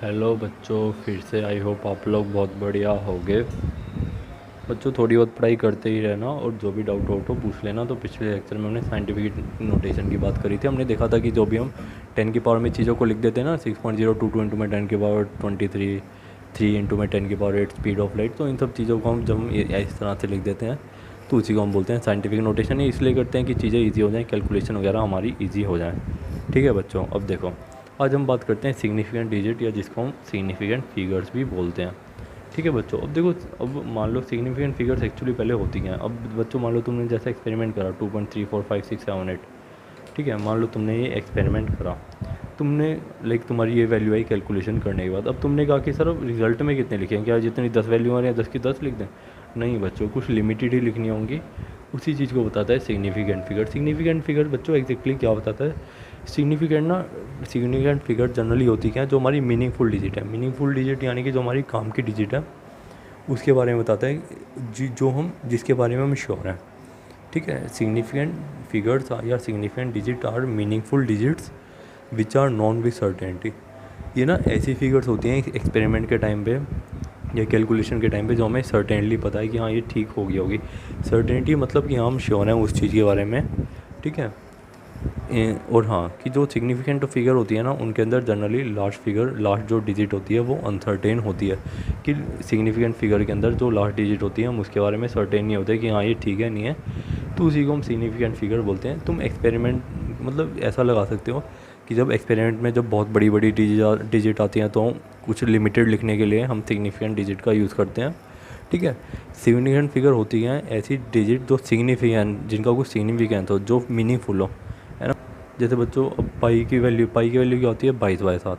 Hello बच्चों, फिर से आई होप आप लोग बहुत बढ़िया होगे। बच्चों थोड़ी बहुत पढ़ाई करते ही रहना और जो भी डाउट हो तो पूछ लेना। तो पिछले लेक्चर में हमने साइंटिफिक नोटेशन की बात करी थी। हमने देखा था कि जो भी हम 10 की पावर में चीज़ों को लिख देते हैं ना, 6.022 इंटू में 10 की पावर 23, 3 इंटू में 10 की पावर 8 स्पीड ऑफ लाइट, तो इन सब चीज़ों को हम जब इस तरह से लिख देते हैं तो उसी को हम बोलते हैं साइंटिफिक नोटेशन। ये इसलिए करते हैं कि चीज़ें ईजी हो जाएँ, कैलकुलेशन वगैरह हमारी ईजी हो जाए। ठीक है बच्चों, अब देखो आज हम बात करते हैं सिग्निफिकेंट डिजिट या जिसको हम सिग्निफिकेंट फिगर्स भी बोलते हैं। ठीक है बच्चों, अब देखो, अब मान लो सिग्निफिकेंट फिगर्स एक्चुअली पहले होती क्या हैं। अब बच्चों मान लो तुमने जैसा एक्सपेरिमेंट करा 2.34567 8, ठीक है, मान लो तुमने ये एक्सपेरिमेंट करा, तुमने लाइक तुम्हारी ये वैल्यू आई कैलकुलेशन करने के बाद। अब तुमने कहा कि सर अब रिजल्ट में कितने लिखें, क्या जितनी 10 वैल्यू आ रही है 10 की 10 लिख दें? नहीं बच्चों, कुछ लिमिटेड ही लिखनी होंगी। उसी चीज़ को बताता है सिग्निफिकेंट फिगर। सिग्निफिकेंट फिगर बच्चों एग्जैक्टली क्या बताता है? सिग्निफिकेंट फिगर जनरली होती क्या है, जो हमारी मीनिंगफुल डिजिट है। मीनिंगफुल डिजिट यानी कि जो हमारी काम की डिजिट है, उसके बारे में बताता है, जो हम जिसके बारे में हम श्योर हैं। ठीक है, सिग्निफिकेंट फिगर्स या significant digit or meaningful digits which are known with certainty. ये ना ऐसी फिगर्स होती हैं एक्सपेरिमेंट के टाइम पे या कैलकुलेशन के टाइम पे जो हमें सर्टेनली पता है कि हाँ ये ठीक होगी होगी। सर्टेनिटी मतलब कि हाँ हम श्योर हैं उस चीज़ के बारे में। ठीक है, और हाँ कि जो सिग्निफिकेंट फिगर होती है ना, उनके अंदर जनरली लास्ट जो डिजिट होती है वो अनसर्टेन होती है। कि सिग्निफिकेंट फिगर के अंदर जो लास्ट डिजिट होती है हम उसके बारे में सर्टेन नहीं होते कि हाँ ये ठीक है नहीं है, तो उसी को हम सिग्निफिकेंट फिगर बोलते हैं। तुम एक्सपेरिमेंट मतलब ऐसा लगा सकते हो कि जब एक्सपेरिमेंट में जब बहुत बड़ी बड़ी डिजिट आती हैं तो कुछ लिमिटेड लिखने के लिए हम सिग्निफिकेंट डिजिट का यूज़ करते हैं। ठीक है, सिग्निफिकेंट फिगर होती हैं ऐसी डिजिट जो सिग्निफिकेंट, जिनका कुछ सिग्निफिकेंस हो, जो मीनिंगफुल हो, है ना। जैसे बच्चों अब पाई की वैल्यू क्या होती है? 22/7।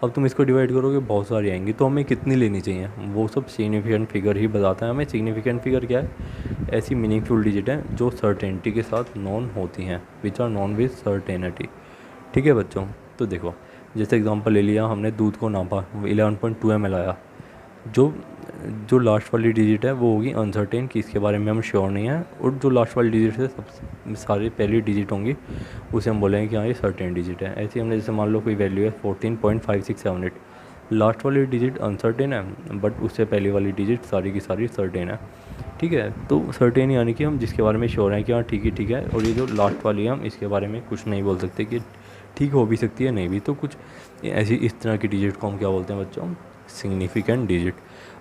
अब तुम इसको डिवाइड करोगे बहुत सारी आएंगी, तो हमें कितनी लेनी चाहिए? वो सब सिग्निफिकेंट फिगर ही बताता है हमें। सिग्निफिकेंट फिगर क्या है? ऐसी मीनिंगफुल डिजिट हैं जो सर्टेनिटी के साथ नॉन होती हैं, which are known with certainty. ठीक है बच्चों, तो देखो जैसे एग्जांपल ले लिया, हमने दूध को नापा, 11.2 ml आया। जो जो लास्ट वाली डिजिट है वो होगी अनसर्टेन, कि इसके बारे में हम श्योर नहीं है। और जो लास्ट वाली डिजिट है सब सारी पहली डिजिट होंगी, उसे हम बोलेंगे कि हाँ ये सर्टेन डिजिट है। ऐसे ही हमने जैसे मान लो कोई वैल्यू है 14.5678, लास्ट वाली डिजिट अनसर्टेन है बट उससे पहली वाली डिजिट सारी की सारी सर्टेन है। ठीक है, तो सर्टेन यानी कि हम जिसके बारे में श्योर हैं कि हाँ ठीक है, और ये जो लास्ट वाली है हम इसके बारे में कुछ नहीं बोल सकते कि ठीक हो भी सकती है नहीं भी। तो कुछ ऐसी इस तरह की डिजिट को हम क्या बोलते हैं बच्चों? Significant digit.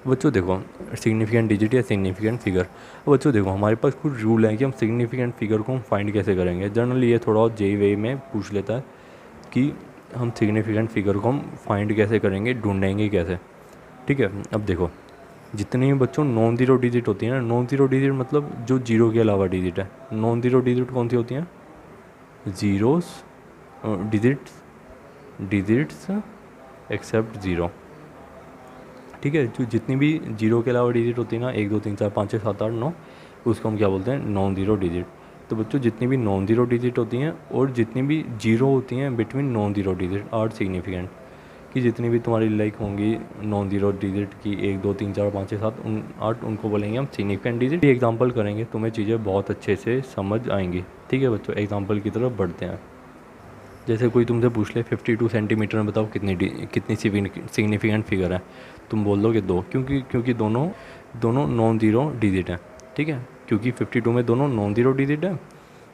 बच्चों देखो, सिग्निफिकेंट डिजिट या सिग्निफिकेंट फिगर। बच्चों देखो हमारे पास कुछ रूल है कि हम सिग्निफिकेंट फिगर को हम फाइंड कैसे करेंगे। जनरली ये थोड़ा जे वे में पूछ लेता है कि हम सिग्निफिकेंट फिगर को हम फाइंड कैसे करेंगे, ढूंढेंगे कैसे। ठीक है, अब देखो जितनी भी बच्चों नॉन ज़ीरो डिजिट होती है ना, नॉन ज़ीरो डिजिट मतलब जो जीरो के अलावा डिजिट है। नॉन ज़ीरो डिजिट कौन सी होती हैं? Zeros digits digits except zero. ठीक है, जो जितनी भी जीरो के अलावा डिजिट होती है ना, 1 2 3 4 5 6 7 8 9, उसको हम क्या बोलते हैं? Non zero digit. तो बच्चों जितनी भी नॉन ज़ीरो डिजिट होती हैं और जितनी भी जीरो होती हैं between non zero digit are significant. कि जितनी भी तुम्हारी लाइक होंगी नॉन ज़ीरो डिजिट की 1 2 3 4 5 6 7 8, उनको बोलेंगे हम सिग्निफिकेंट डिजिट। एग्जाम्पल करेंगे तुम्हें चीज़ें बहुत अच्छे से समझ आएंगी। ठीक है बच्चों, एग्जाम्पल की तरफ बढ़ते हैं। जैसे कोई तुमसे पूछ ले 52 सेंटीमीटर में बताओ कितनी सिग्निफिकेंट फिगर है, तुम बोल दोगे 2, क्योंकि दोनों दोनों नॉन ज़ीरो डिजिट हैं। ठीक है, क्योंकि 52 में दोनों नॉन ज़ीरो डिजिट है,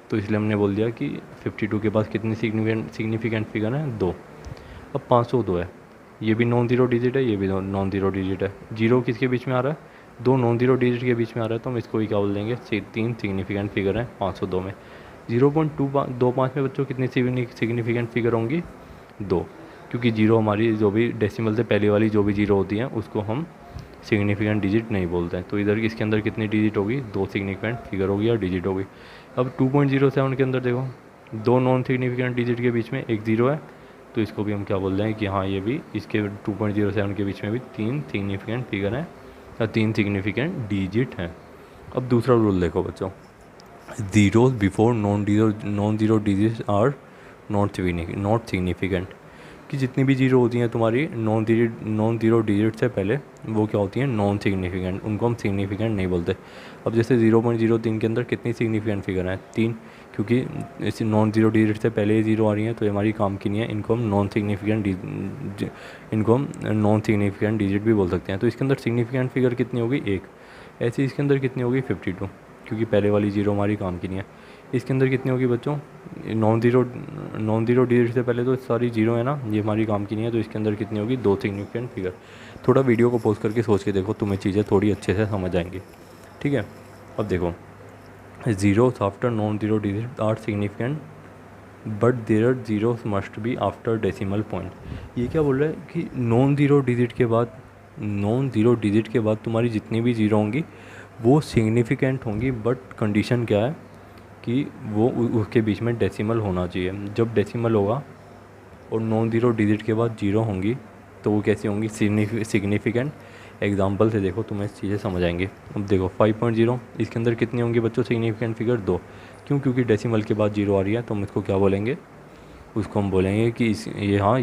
तो इसलिए हमने बोल दिया कि 52 के पास कितनी सिग्निफिकेंट फिगर है? 2। अब 502 है, ये भी नॉन ज़ीरो डिजिट है, ये भी नॉन ज़ीरो डिजिट है। जीरो किसके बीच में आ रहा है? दो नॉन ज़ीरो डिजिट के बीच में आ रहा है, तो हम इसको भी क्या बोल देंगे? 3 सिग्निफिकेंट फिगर है 502 में। 0.25 में बच्चों कितनी सिग्निफिकेंट फिगर होंगी? 2, क्योंकि जीरो हमारी जो भी डेसिमल से पहले वाली जो भी जीरो होती हैं उसको हम सिग्निफिकेंट डिजिट नहीं बोलते हैं। तो इधर इसके अंदर कितनी डिजिट होगी? 2 सिग्निफिकेंट फिगर होगी या डिजिट होगी। अब 2.07 के अंदर देखो, दो नॉन सिग्निफिकेंट डिजिट के बीच में एक ज़ीरो है, तो इसको भी हम क्या बोल रहे हैं कि हाँ ये भी इसके 2.07 के बीच में भी 3 सिग्निफिकेंट फिगर हैं या 3 सिग्निफिकेंट डिजिट हैं। अब दूसरा रूल देखो बच्चों, zeros before non-zero digits are not significant। कि जितनी भी जीरो होती हैं तुम्हारी नॉन ज़ीरो डिजिट से पहले, वो क्या होती हैं, नॉन सिग्निफिकेंट, उनको हम सिग्निफिकेंट नहीं बोलते। अब जैसे 0.03 के अंदर कितनी सिग्निफिकेंट फिगर हैं, 3, क्योंकि इस नॉन ज़ीरो डिजिट से पहले ही ज़ीरो आ रही हैं, तो ये हमारी काम की नहीं है, इनको हम नॉन सिग्निफिकेंट डिजिट भी बोल सकते हैं। तो इसके अंदर सिग्निफिकेंट फिगर कितनी होगी, 1। ऐसे इसके अंदर कितनी होगी, 52, क्योंकि पहले वाली जीरो हमारी काम की नहीं है। इसके अंदर कितनी होगी बच्चों, नॉन ज़ीरो डिजिट से पहले तो सारी जीरो है ना, ये हमारी काम की नहीं है, तो इसके अंदर कितनी होगी, 2 सिग्निफिकेंट फिगर। थोड़ा वीडियो को पॉज करके सोच के देखो, तुम्हें चीज़ें थोड़ी अच्छे से समझ आएंगी। ठीक है, अब देखो, zeros after non-zero digit are significant but there zeros must be after decimal point. ये क्या बोल रहा है कि नॉन ज़ीरो डिजिट के बाद तुम्हारी जितनी भी ज़ीरो होंगी वो सिग्निफिकेंट होंगी, बट कंडीशन क्या है कि वो उसके बीच में डेसिमल होना चाहिए। जब डेसिमल होगा और नॉन ज़ीरो डिजिट के बाद जीरो होंगी तो वो कैसी होंगी, सिग्निफिकेंट। एग्जाम्पल से देखो, तुम्हें चीज़ें समझ आएंगी। अब देखो 5.0, इसके अंदर कितनी होंगी बच्चों, सिग्निफिकेंट फिगर 2। क्यों, क्योंकि डेसिमल के बाद जीरो आ रही है, तो हम इसको क्या बोलेंगे, उसको हम बोलेंगे कि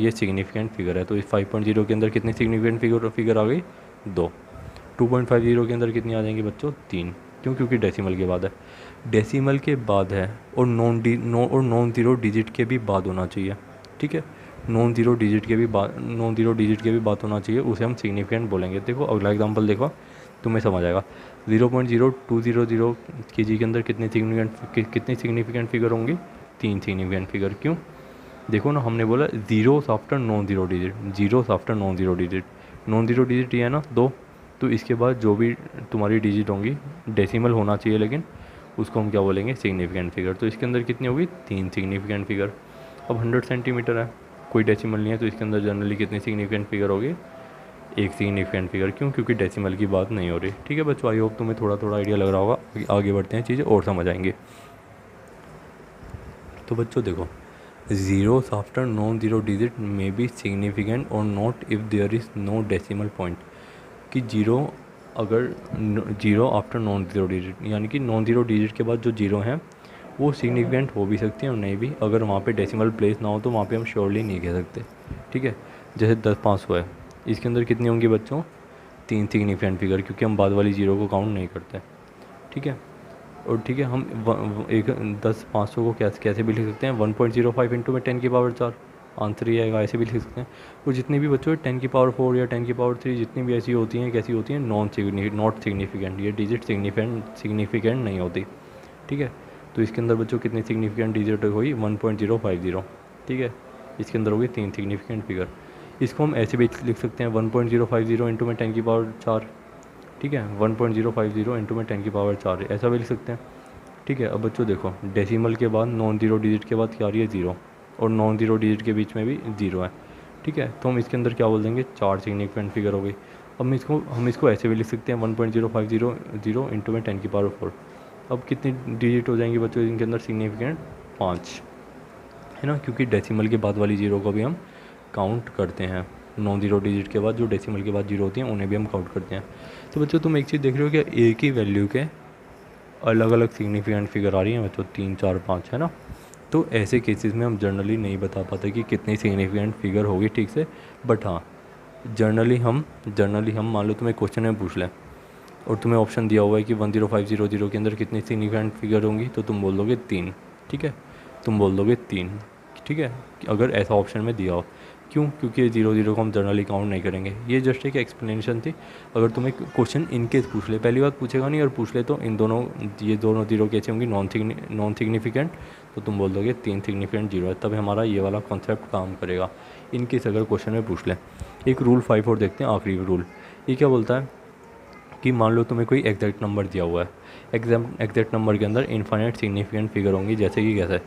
ये सिग्निफिकेंट फिगर है। तो इस 5.0 के अंदर कितनी सिग्निफिकेंट फिगर आ गई, 2। 2.50 के अंदर कितनी आ जाएंगी बच्चों, 3। क्यों, क्योंकि डेसिमल के बाद है, डेसिमल के बाद है, और नॉन ज़ीरो डिजिट के भी बाद होना चाहिए। ठीक है, नॉन ज़ीरो डिजिट के भी बात होना चाहिए, उसे हम सिग्निफिकेंट बोलेंगे। देखो अगला एग्जांपल देखो, तुम्हें समझ आएगा। 0.0200 के जी के अंदर कितनी सिग्निफिकेंट फिगर होंगी, 3 सिग्निफिकेंट फिगर। क्यों, देखो ना, हमने बोला zeros after non zero digit, non zero digit ये है ना 2, तो इसके बाद जो भी तुम्हारी डिजिट होंगी डेसिमल होना चाहिए, लेकिन उसको हम क्या बोलेंगे, सिग्निफिकेंट फिगर। तो इसके अंदर कितनी होगी, 3 सिग्निफिकेंट फिगर। अब 100 सेंटीमीटर है, कोई डेसिमल नहीं है, तो इसके अंदर जनरली कितनी सिग्निफिकेंट फिगर होगी, 1 सिग्निफिकेंट फिगर। क्यों, क्योंकि डेसिमल की बात नहीं हो रही। ठीक है बच्चों, आई होप तुम्हें थोड़ा थोड़ा आइडिया लग रहा होगा, आगे बढ़ते हैं, चीज़ें और समझ आएंगी। तो बच्चों देखो, zeros after non-zero digit may be significant or not if there is no decimal point। कि zero after non zero digit, यानी कि नॉन ज़ीरो डिजिट के बाद जो जीरो हैं वो सिग्निफिकेंट हो भी सकती हैं और नहीं भी। अगर वहाँ पे डेसिमल प्लेस ना हो तो वहाँ पे हम श्योरली नहीं कह सकते। ठीक है, जैसे 10-500 है, इसके अंदर कितनी होंगी बच्चों, 3 सिग्निफिकेंट फिगर, क्योंकि हम बाद वाली जीरो को काउंट नहीं करते। ठीक है, और ठीक है, हम 10-500 को कैसे भी लिख सकते हैं, 1.05 इंटू में 10 की पावर 4, आंसर ही आएगा, ऐसे भी लिख सकते हैं। और जितनी भी बच्चों 10 की पावर 4 या 10 की पावर 3 जितनी भी ऐसी होती हैं, कैसी होती हैं, नॉट सिग्निफिकेंट, ये डिजिट सिग्निफिकेंट नहीं होती। ठीक है, तो इसके अंदर बच्चों कितनी सिग्निफिकेंट डिजिट हुई, 1.050। ठीक है, इसके अंदर होगी 3 सिग्निफिकेंट फिगर। इसको हम ऐसे भी लिख सकते हैं, 1.050 इंटू में 10 की पावर 4। ठीक है, 1.050 इंटू में 10 की पावर 4, ऐसा भी लिख सकते हैं। ठीक है, अब बच्चों देखो, डेसिमल के बाद नॉन ज़ीरो डिजिट के बाद क्या आ रही है, 0, और नॉन ज़ीरो डिजिट के बीच में भी 0 है। ठीक है, तो हम इसके अंदर क्या बोल देंगे, 4 सिग्निफिकेंट फिगर हो गई। अब हम इसको ऐसे भी लिख सकते हैं, 1.050 इंटू में 10 की पावर 4। अब कितनी डिजिट हो जाएंगी बच्चों इनके अंदर, सिग्निफिकेंट 5, है ना, क्योंकि डेसिमल के बाद वाली जीरो को भी हम काउंट करते हैं। नॉन ज़ीरो डिजिट के बाद जो डेसिमल के बाद जीरो होती हैं उन्हें भी हम काउंट करते हैं। तो बच्चों तुम एक चीज़ देख रहे हो कि एक ही वैल्यू के अलग अलग सिग्निफिकेंट फिगर आ रही हैं बच्चों, 3, 4, 5, है ना। तो ऐसे केसेस में हम जनरली नहीं बता पाते कि कितनी सिग्निफिकेंट फिगर होगी ठीक से, बट हाँ, जनरली हम मान लो तुम्हें क्वेश्चन में पूछ लें और तुम्हें ऑप्शन दिया हुआ है कि 10500 के अंदर कितनी सिग्निफिकेंट फिगर होंगी, तो तुम बोल दोगे 3। ठीक है, तुम बोल दोगे 3। ठीक है, अगर ऐसा ऑप्शन में दिया हो। क्यों, क्योंकि 0 को हम जनरली काउंट नहीं करेंगे। ये जस्ट एक एक्सप्लेनेशन थी। अगर तुम्हें क्वेश्चन इनकेस पूछ ले, पहली बार पूछेगा नहीं, और पूछ ले तो ये दोनों जीरो कैसे होंगी, नॉन सिग्निफिकेंट, तो तुम बोल दोगे 3 सिग्निफिकेंट जीरो है, तब हमारा ये वाला कॉन्सेप्ट काम करेगा। इनकेस अगर क्वेश्चन में पूछ ले। एक रूल 5 और देखते हैं, आखिरी रूल। ये क्या बोलता है कि मान लो तुम्हें कोई एग्जैक्ट नंबर दिया हुआ है, एग्जैक्ट नंबर के अंदर इनफाइनाइट सिग्निफिकेंट फिगर होंगी। जैसे कि कैसे,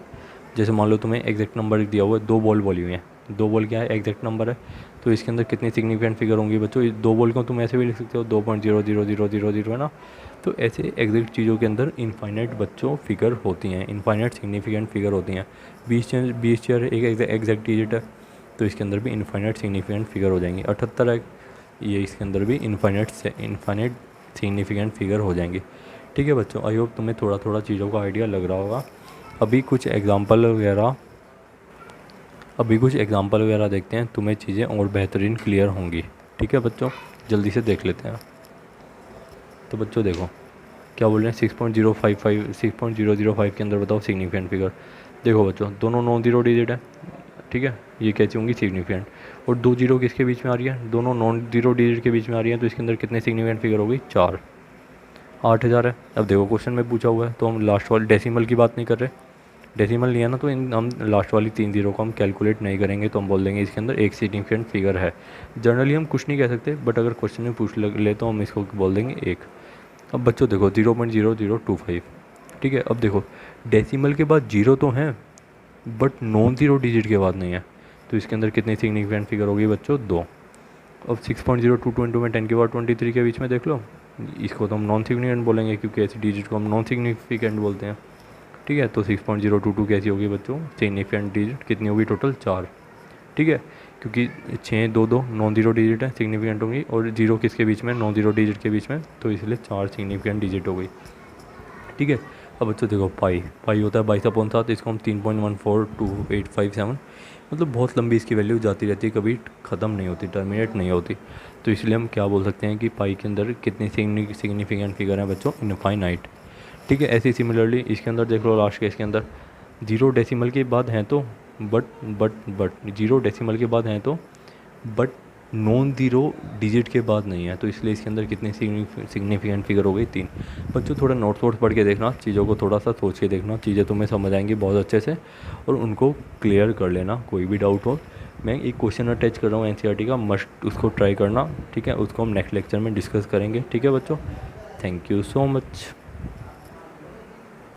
जैसे मान लो तुम्हें एग्जैक्ट नंबर दिया हुआ है, 2 बॉल बोली हुई हैं, 2 बॉल क्या है, एग्जैक्ट नंबर है, तो इसके अंदर कितनी सिग्निफिकेंट फिगर होंगी बच्चों, 2 बॉल को तुम ऐसे भी लिख सकते हो, 2.00000, है ना। तो ऐसे एग्जैक्ट चीज़ों के अंदर इनफाइनाइट बच्चों फिगर होती हैं, इनफाइनाइट सिग्निफिकेंट फिगर होती हैं। 20 चेयर एक एग्जैक्ट डिजिट है, तो इसके अंदर भी इनफाइनाइट सिग्निफिकेंट फिगर हो जाएंगी। 78 है, ये इसके अंदर भी इनफाइनाइट सिग्निफिकेंट फिगर हो जाएंगी। ठीक है बच्चों, आई होप तुम्हें थोड़ा थोड़ा चीज़ों का आइडिया लग रहा होगा। अभी कुछ एग्जांपल वगैरह अभी कुछ एग्जांपल वगैरह देखते हैं, तुम्हें चीज़ें और बेहतरीन क्लियर होंगी। ठीक है बच्चों, जल्दी से देख लेते हैं। तो बच्चों देखो क्या बोल रहे हैं, 6.005 के अंदर बताओ सिग्निफिकेंट फिगर। देखो बच्चों दोनों नॉन जीरो डिजिट है, ठीक है, ये कैसी होंगी सिग्निफिकेंट। और 2 जीरो किसके बीच में आ रही है, दोनों नॉन जीरो डिजिट के बीच में आ रही है, तो इसके अंदर कितने सिग्निफिकेंट फिगर होगी, 4। 8000 है। अब देखो क्वेश्चन में पूछा हुआ है तो हम लास्ट वाली डेसिमल की बात नहीं कर रहे, डेसिमल नहीं है ना, तो हम लास्ट वाली 3 जीरो को हम कैलकुलेट नहीं करेंगे, तो हम बोल देंगे इसके अंदर एक सिग्निफिकेंट फिगर है। जनरली हम कुछ नहीं कह सकते, बट अगर क्वेश्चन में पूछ ले तो हम इसको बोल देंगे एक। अब बच्चों देखो 0.0025, ठीक है। अब देखो डेसिमल के बाद जीरो तो हैं, बट नॉन जीरो डिजिट के बाद नहीं है, तो इसके अंदर कितनी सिग्निफिकेंट फिगर होगी बच्चों, 2। अब 6.0222 में 10 के बाद 23 के बीच में देख लो, इसको तो हम नॉन सिग्निफिकेंट बोलेंगे क्योंकि ऐसी डिजिट को हम नॉन सिग्निफिकेंट बोलते हैं, ठीक है। तो 6.022 कैसी होगी बच्चों, सिग्निफिकेंट डिजिट कितनी होगी, टोटल 4, ठीक है। क्योंकि 6 2 2 नॉन जीरो डिजिट है, सिग्निफिकेंट होंगी, और जीरो किसके बीच में, नॉन जीरो डिजिट के बीच में, तो इसलिए 4 सिग्निफिकेंट डिजिट हो गई, ठीक है। अब बच्चों देखो पाई होता है 22/7, इसको हम 3.14287, मतलब बहुत लंबी इसकी वैल्यू जाती रहती है, कभी ख़त्म नहीं होती, टर्मिनेट नहीं होती, तो इसलिए हम क्या बोल सकते हैं कि पाई के अंदर कितनी सिग्निफिकेंट फिगर हैं बच्चों, इनफाइनाइट, ठीक है। ऐसे सिमिलरली इसके अंदर देख लो लास्ट केस के अंदर, जीरो डेसिमल के बाद हैं तो बट जीरो डेसिमल के बाद हैं तो बट नॉन ज़ीरो डिजिट के बाद नहीं है, तो इसलिए इसके अंदर कितनी सिग्निफिकेंट फिगर हो गई, 3। बच्चों थोड़ा नोट्स वोट्स पढ़ के देखना, चीज़ों को थोड़ा सा सोच के देखना, चीज़ें तुम्हें समझ आएंगी बहुत अच्छे से, और उनको क्लियर कर लेना, कोई भी डाउट हो। मैं एक क्वेश्चन अटैच कर रहा हूँ एनसीईआरटी का, मस्ट उसको ट्राई करना, ठीक है। उसको हम नेक्स्ट लेक्चर में डिस्कस करेंगे, ठीक है बच्चों। Thank you so much.